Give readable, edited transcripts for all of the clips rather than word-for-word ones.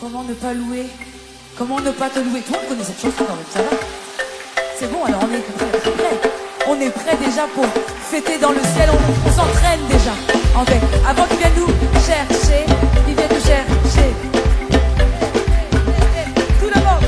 Comment ne pas louer? Comment ne pas te louer? Toi, on connaît cette chanson quand même, ça va? C'est bon, alors on est prêt. On est prêt déjà pour fêter dans le ciel. On s'entraîne déjà. En fait, avant qu'ils viennent nous chercher, ils viennent nous chercher. Tout d'abord.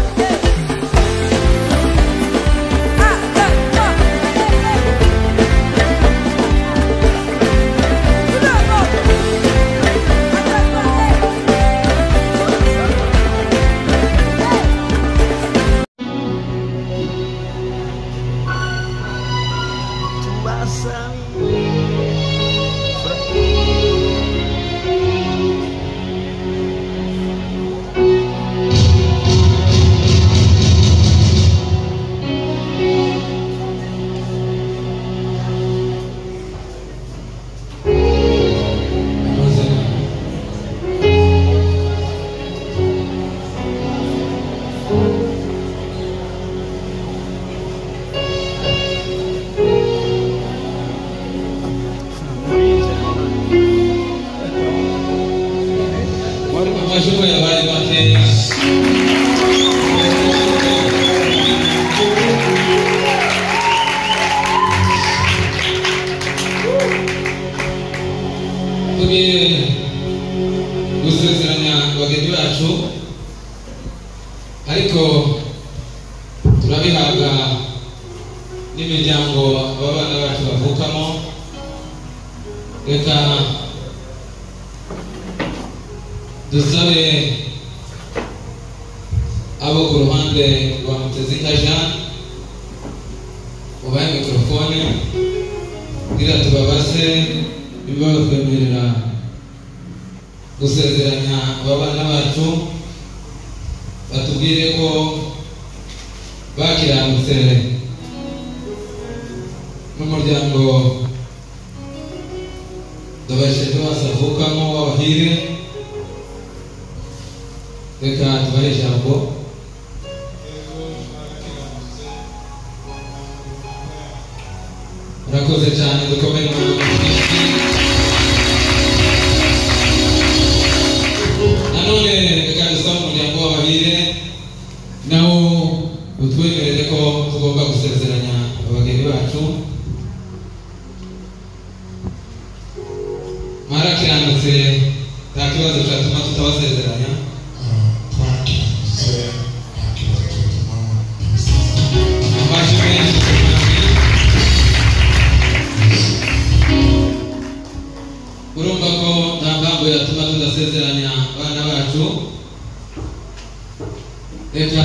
ariko turabihabwa n'imiryango abana bacu bavukamo. Reka dusabe abo ku ruhande rwa Mutezinka Jean ubaye mikrofone kugira tubabaze bibatwemerera gusezeranya abana bacu, batubwire ko bakiranutse n'umuryango Ndabasheje wasavukamo w'abahire. Reka tubahe ijambo. Murakoze cyane, dukomere mu nanone. Reka dusaba umuryango w'abahire nawo utwemerere ko tugomba gusezeranya abageni bacu. Mwarakiranutse nta kibazo cyatuma tutabasezeranya. Urumva ko nta mpamvu yatuma tudasezeranya abana bacu. Reka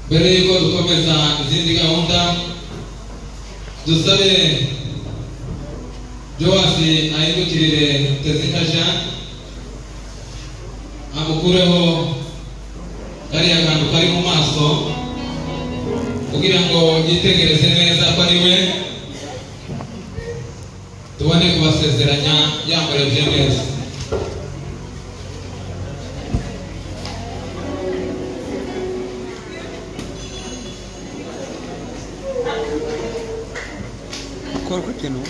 mbere yuko dukomeza izindi gahunda dusabe Joasi ahindukirire Mutezinka Jean amukureho kariya kantu kari mu maso kugira ngo yitegereze neza ko ari we, tubone kubasezeranya yambaye neza. Korku kenu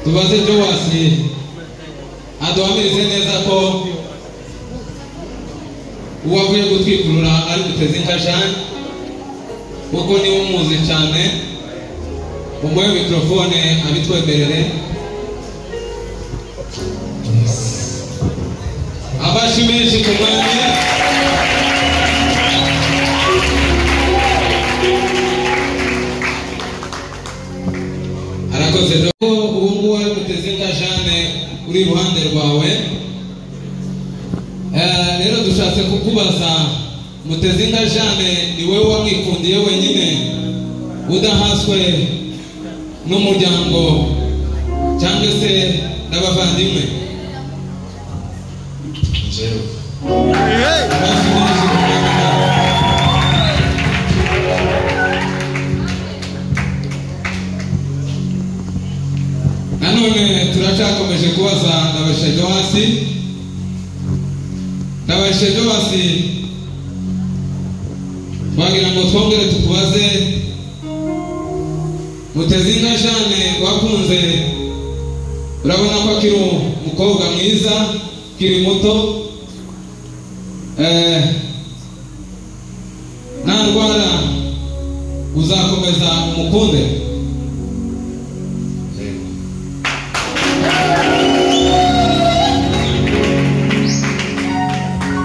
tubaze Joasi aduhamirize neza ko uwavuye gutwikurura ari Mutezinka Jean kuko niwe umuzi cyane. Umuhe mikrofone abitwemerere. Abashi menshi ku mwanya. Arakoze ko ubu ari Mutezinka Jean uri iruhande rwawe. Rero dushatse kukubaza, Mutezinka Jean ni wowe wamwikundiye wenyine udahaswe n'umuryango cyangwa se n'abavandimwe? Njyewe Joasi. Ndabarishe Joasi. Twagira ngo twongere tukubaze Mutezinka Jeanne wakunze, urabona ko akiri umukobwa mwiza, kiri muto, nta ndwara, uzakomeza umukunde.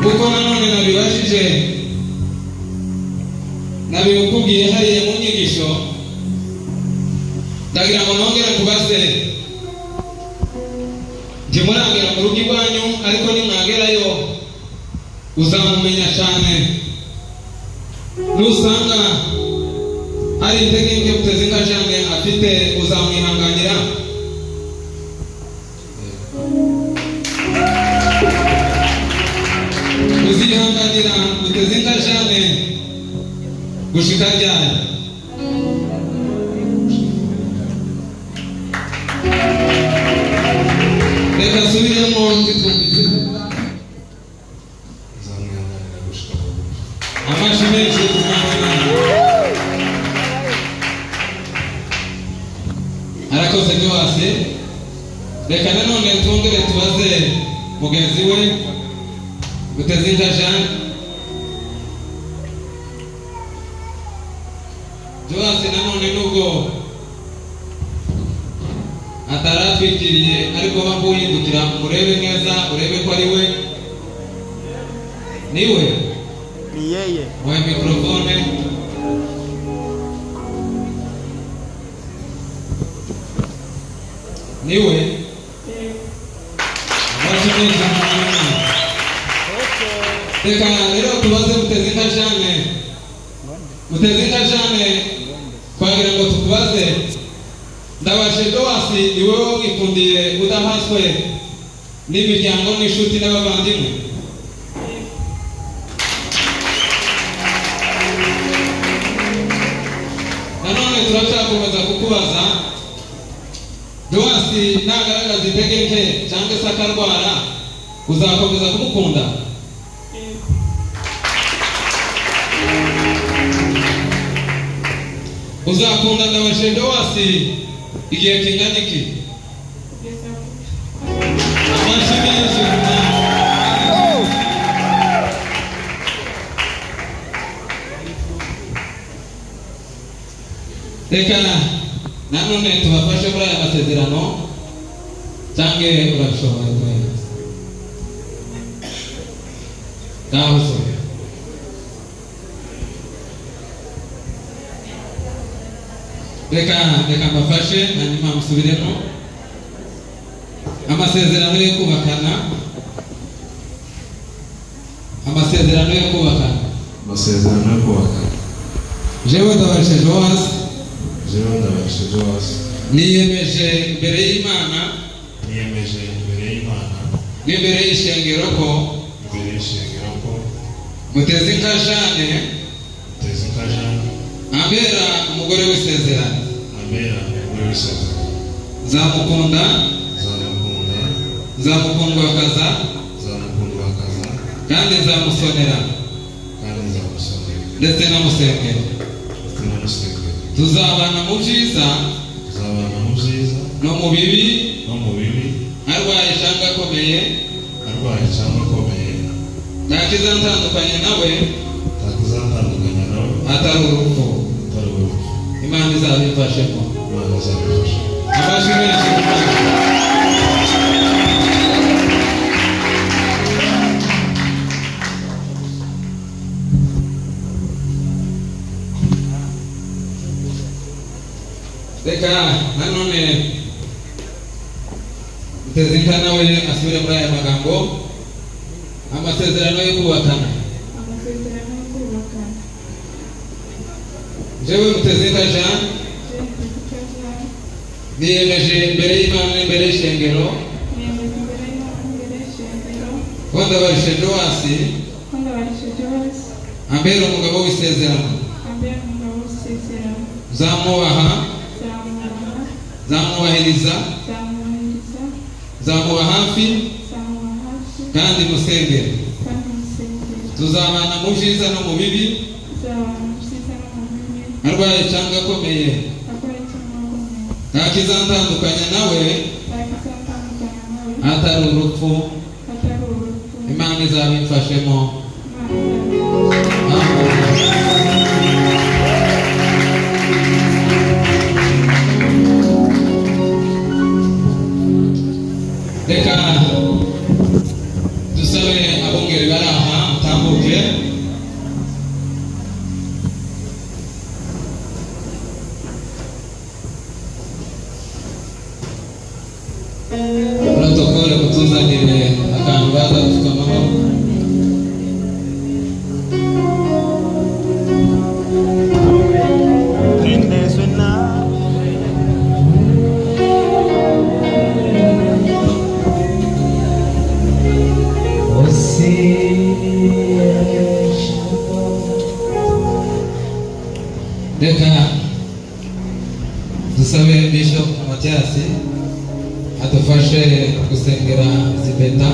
Kuko nanone nabibashije, nabikubwiye hariya mu nyigisho, ndagira ngo nongere kubaze, njye muragera mu rugo iwanyu, ariko nimwagerayo uzamumenya cyane. Nusanga hari intege nke Mutezinka Jeanne afite, uzamwihanganira. Uzihanganira Mutezinka Jeanne gushika ryari? Reka subiremo twumvise. Uzamwihanganira gushika. Amashi menshi kumwana. Arakoze Joasi. Reka nanone twongere tubaze mugenzi we Mutezinka Jeanne. Joasi nanone nubwo ataratwikiriye, ariko bamuhindukira murebe neza, urebe ko ari we. Niwe? Ni yeye. Mwe mikrofone. Niwe? Reka rero tubaze Mutezinka Jeanne. Mutezinka Jeanne, twagira ngo tukubaze, Ndabarishe Joasi iwe wamwikundiye udahaswe n'imiryango n'inshuti n'abavandimwe? Nanone turacyakomeza kukubaza, Joasi nagaragaza intege nke cyangwa se akarwara, uzakomeza kumukunda? Uzakunda Ndabarishe Joasi igihe kingana iki? Amashi menshi. Reka nanone tubafashe muri aya masezerano, cyangwa urashoboye kwera? Ngaho so. Reka mbafashe hanyuma musubiremo. Amasezerano yo kubakana. Amasezerano yo kubakana. Amasezerano yo kubakana. Jewe Ndabarishe Joasi. Jewe Ndabarishe Joasi. Niyemeje imbere y'Imana. Niyemeje imbere y'Imana. N'imbere y'ishengero ko. Imbere y'ishengero ko. Mutezinka Jeanne. Mutezinka Jeanne. Ambera umugore w'isezerano. Ambera umugore w'isezerano. Zamukunda. Zamukunda. Zamukundwakaza. Zamukundwakaza. Kandi zamusonera. Kandi zamusonera. Ndetse namusengera. Ndetse namusengera. Tuzabana mu byiza. Tuzabana mu byiza. No mu bibi. No mu bibi. Arwaye cyangwa akomeye. Arwaye cyangwa akomeye. Nta kizantandukanya nawe. Nta kizantandukanya nawe. Atari urupfu. Atari urupfu. Imana izabifashemo. Imana izabifashemo. Amashi menshi. Reka nanone Mutezinka nawe asubire muri aya magambo. Amasezerano yo kubakana. Amasezerano yo kubakana. Jewe Mutezinka Jeanne niyemeje imbere y'Imana n'imbere y'ishengero ko Ndabarishe Joasi ambera umugabo w'isezerano. Zamubaha. Zamubahiriza. Zamuba hafi kandi musengere kandi musengere tuzabana mu byiza no mu bibi tuzabana mu byiza no mu bibi arwaye cyangwa akomeye arwaye cyangwa akomeye nta kizatandukanya nawe nta kizatandukanya nawe atari urupfu atari urupfu Imana izabimfashemo Imana reka dusabe abungeri bari aha mutambuke protokole kutuzanire akantu baza gupfukamaho reka dusabe Bishop Mathias adufashe gusengera Zibeta.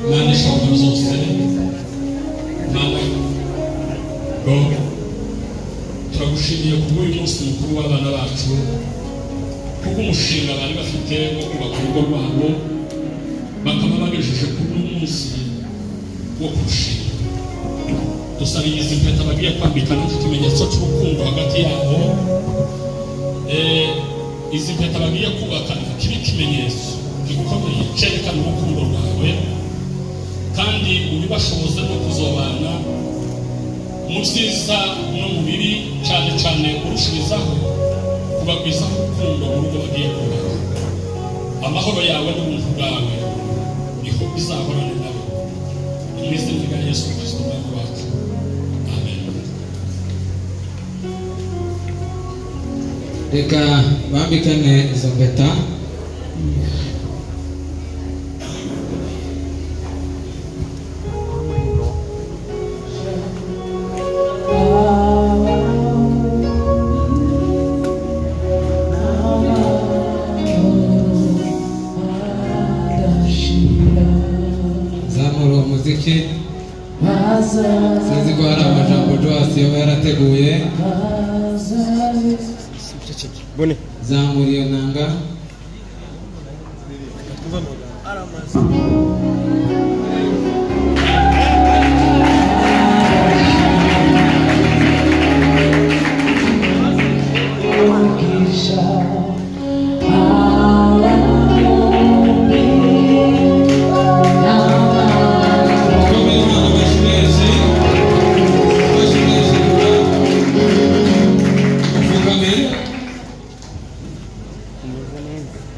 Mana ishobora zose Mana go turagushimiye kubw'uyu munsi mukuru w'abana bacu kubw'umushinga bari bafite wo kubaka urugo rwabo bakaba bagejeje kuri uyu munsi wo kurushinga dusaba izi mpeta bagiye kwambika nk'ikimenyetso cy'urukundo hagati yabo izi mpeta bagiye kubaka kibe ikimenyetso gikomeye cyerekana urukundo rwawe kandi ubibashoboze no kuzobana mu byiza no mu bibi cyane cyane urushirizaho kubagwizaho urukundo mu rugo bagiye kubaka amahoro yawe n'ubuntu bwawe niho bizahorane nawe mu izina rya Yesu Kristo umwami wacu amen. reka bambikane izo mpeta zamura umuziki sinzi ko hari amajambo Joasi yaba yarateguye Bone. zamura iyo nanga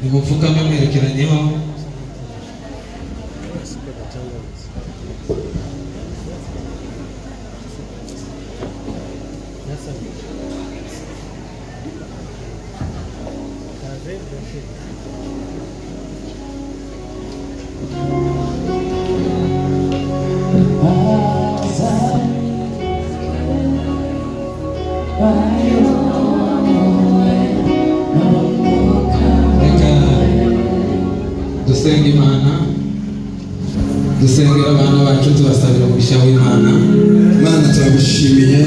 nimupfukame mwerekeranyeho dusenga Imana dusengera abantu bacu tubasabira umugisha w'Imana. Mana turagushimiye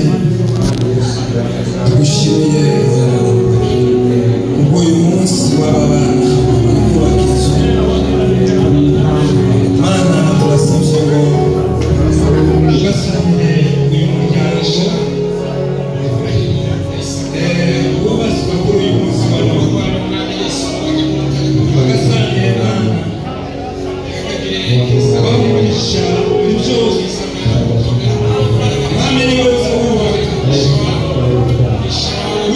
uyu munsi w'aba bana kubaka inzu Mana turasabye ngo ugasangire uyu muryango wubaswe kuri uyu munsi wa none ugasangire Mana abamugisha ibyo Mwami ni wowe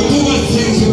utubatse inzu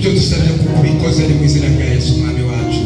ibyo dusabye kuko ubikoze ni mu izina rya Yesu umwami wacu.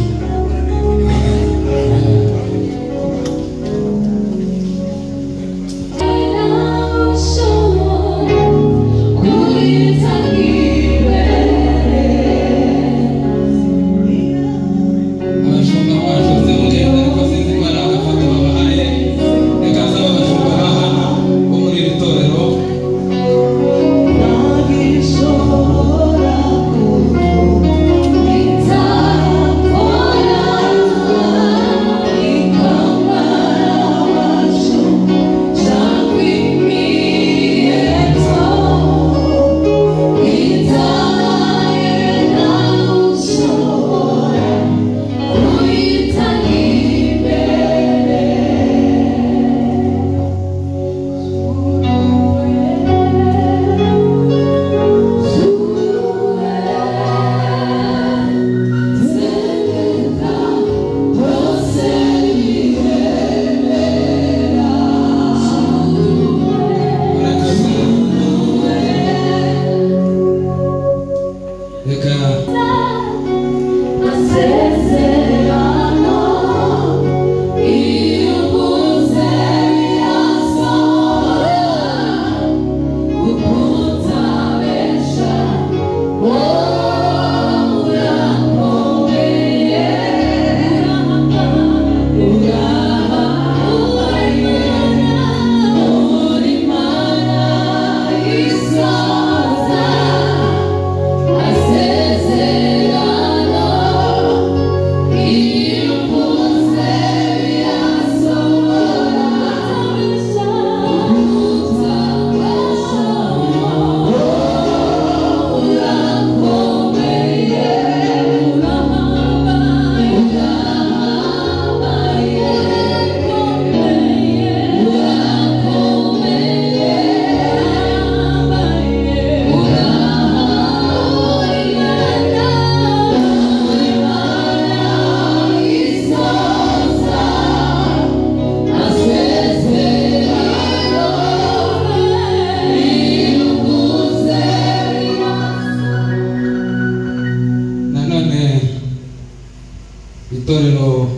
Itorero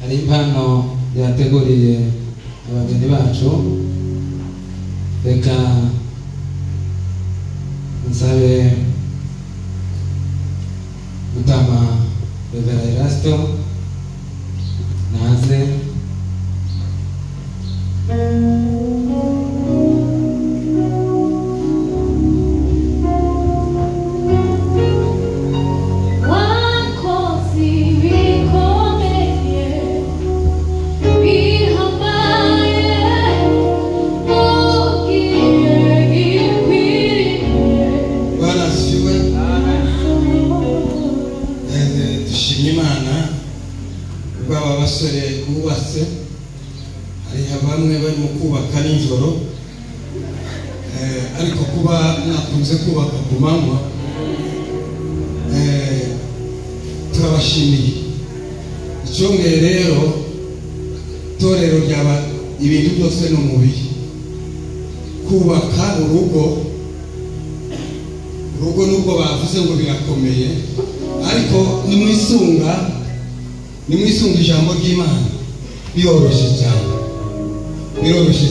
hari impano yateguriye abageni bacu. Reka nsabe Mutama Revera Erasto naze abasore bubatse. Hari bamwe bari mu kubaka nijoro, ariko kuba nakunze kubaka ku manywa, turabashimiye. Icyongeye rero torero ryaba ibintu byose no mubiri. Kubaka urugo nubwo bavuze ngo birakomeye, ariko nimwisunga ijambo ry'Imana biroroshye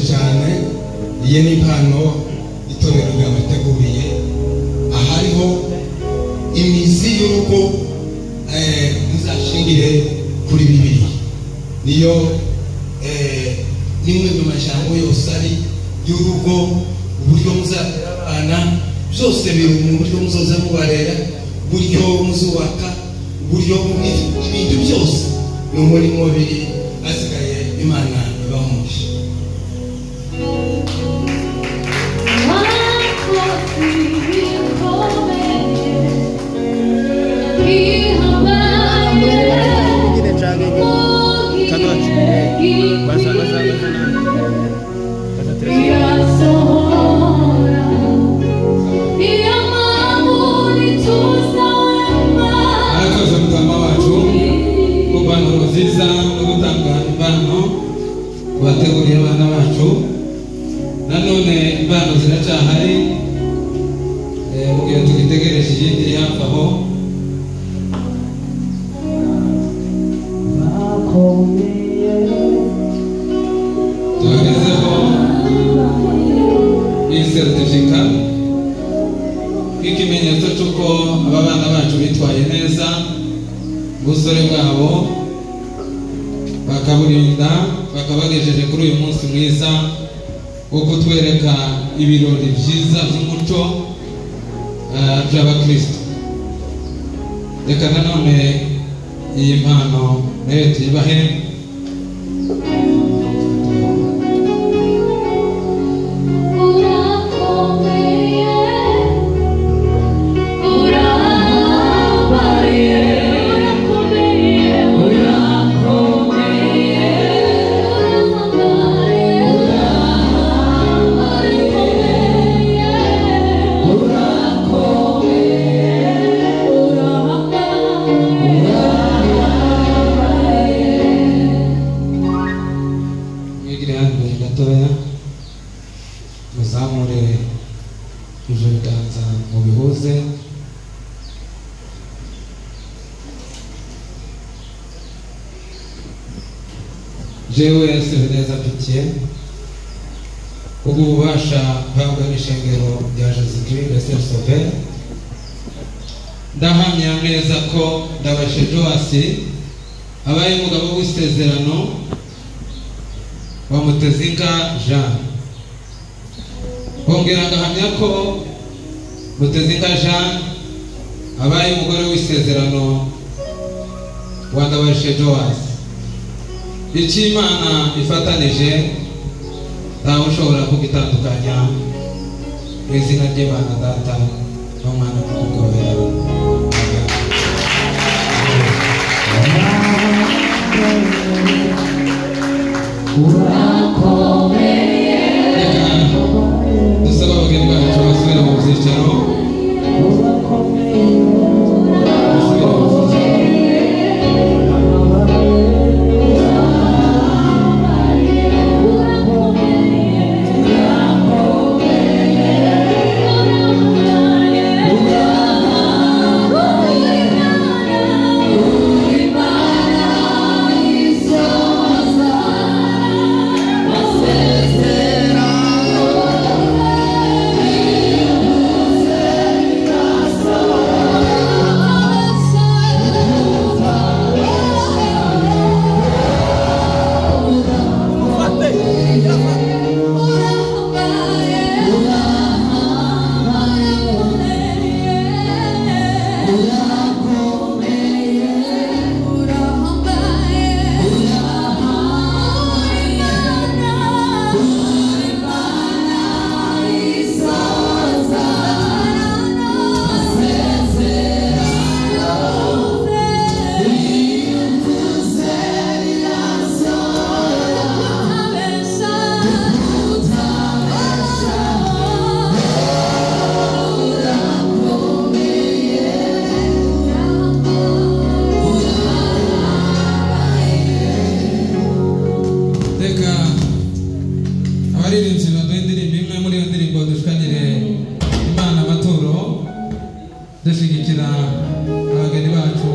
cyane. Iyi ni impano itorero ryabateguriye. Ahariho imizi y'urugo muzashingire kuri Bibiliya. Niyo nimwe mu majambo yose ari y'urugo, uburyo muzabana abana byose biri mu buryo muzoza mubarera, buryo muzubaka, buryo ibintu byose ni umurimo biri asigaye. Imana ibamugisha. bateguriye abana bacu. Nanone impano ziracyahari mu gihe tugitegereje yuko aba bana bacu bitwaye neza ubusore bwabo bakaburinda bakabagejeje kuri uyu munsi mwiza wo kutwereka ibirori byiza by'umuco by'abakristo. Reka nanone iyi mpano nayo tuyibahe. Muzamure ibyo biganza mu bihuze. Jewe Sebeneza Pitié ububasha bwabwa n'ishengero rya Jésus-Christ le Sauveur, ndahamya neza ko Ndabashe Joasi abaye umugabo w'isezerano wa Mutezinka Jean. Bongera ngahamya ko Mutezinka Jean abaye umugore w'isezerano wa Ndabashe Joasi. Icyo Imana ifatanije ntawe ushobora kugitandukanya. Mu izina ry'Imana Data n'Umwana n'Umwuka Wera. Reka dusaba abageni bacu basubire mu byicaro. Abaririmbyi baduha indirimbo imwe muri iyo ndirimbo dushikanire Imana amaturo dushyigikira abageni bacu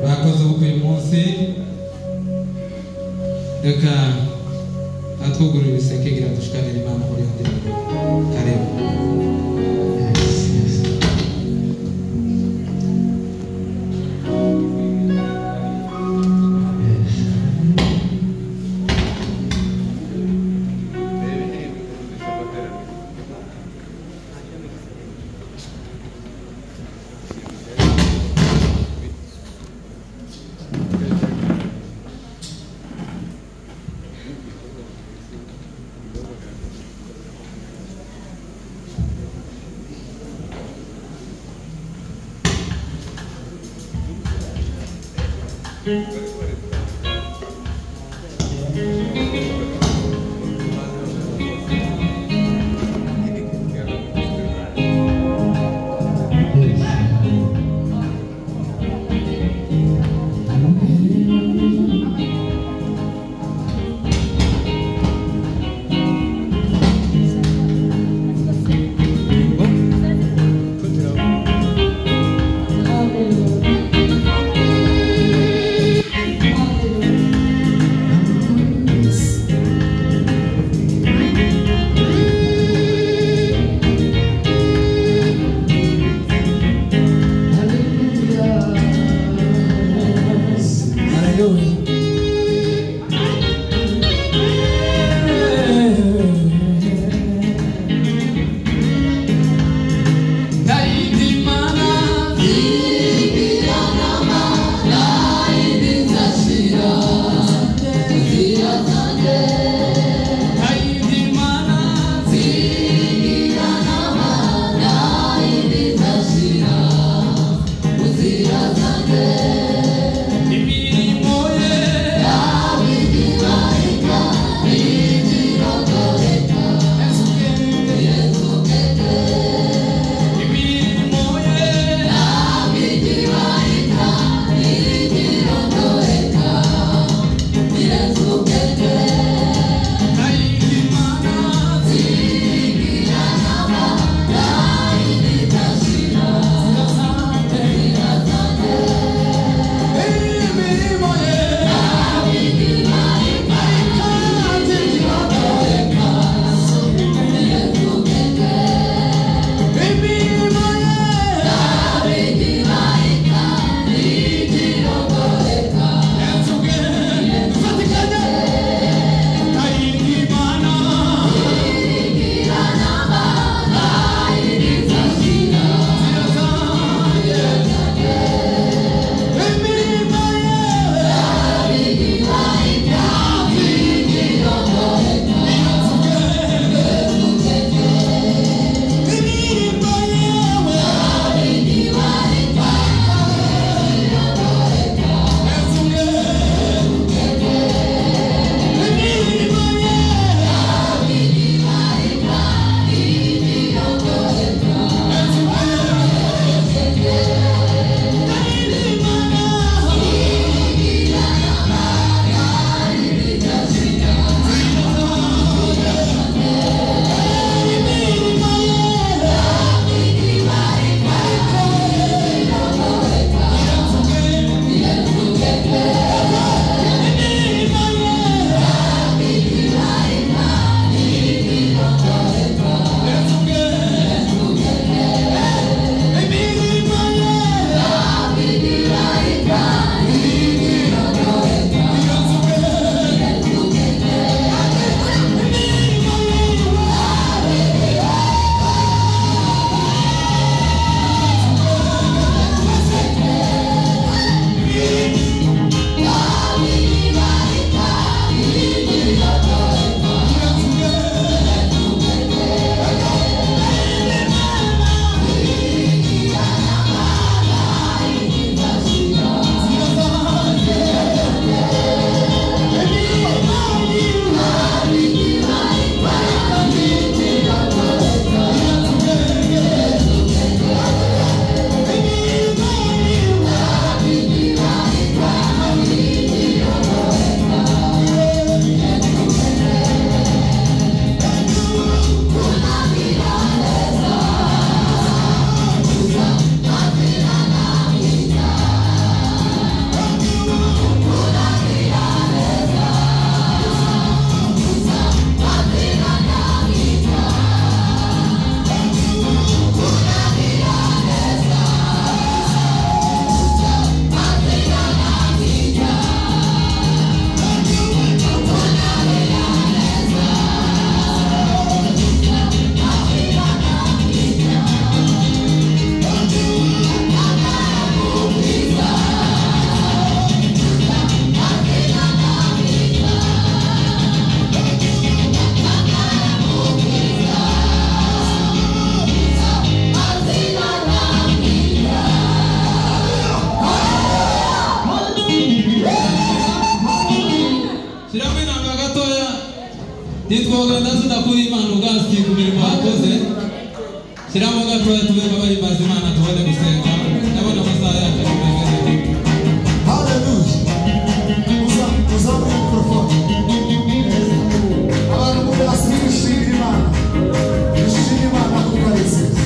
bakoze ubukwe uyu munsi. Reka atwugurure ibiseke kugira dushikanire Imana muri iyo ndirimbo. Karibu. shyiraho gatoya tube bahimbaza Imana tubone gusenga ndabona amasaha yacu aremereye. Hallelujah. Usa microphone. Abantu mube asishimira Imana. Ishimira Imana kuko ari nziza.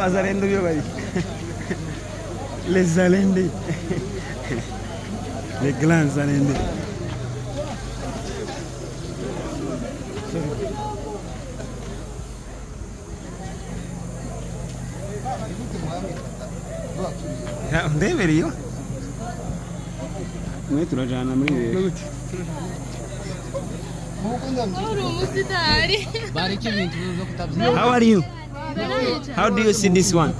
Zalendo yo bari. Les Zalendé. Les grands Zalendé. Ya ndeberiyo. Mwe turajana muri ibi. How are you? How do you see this one?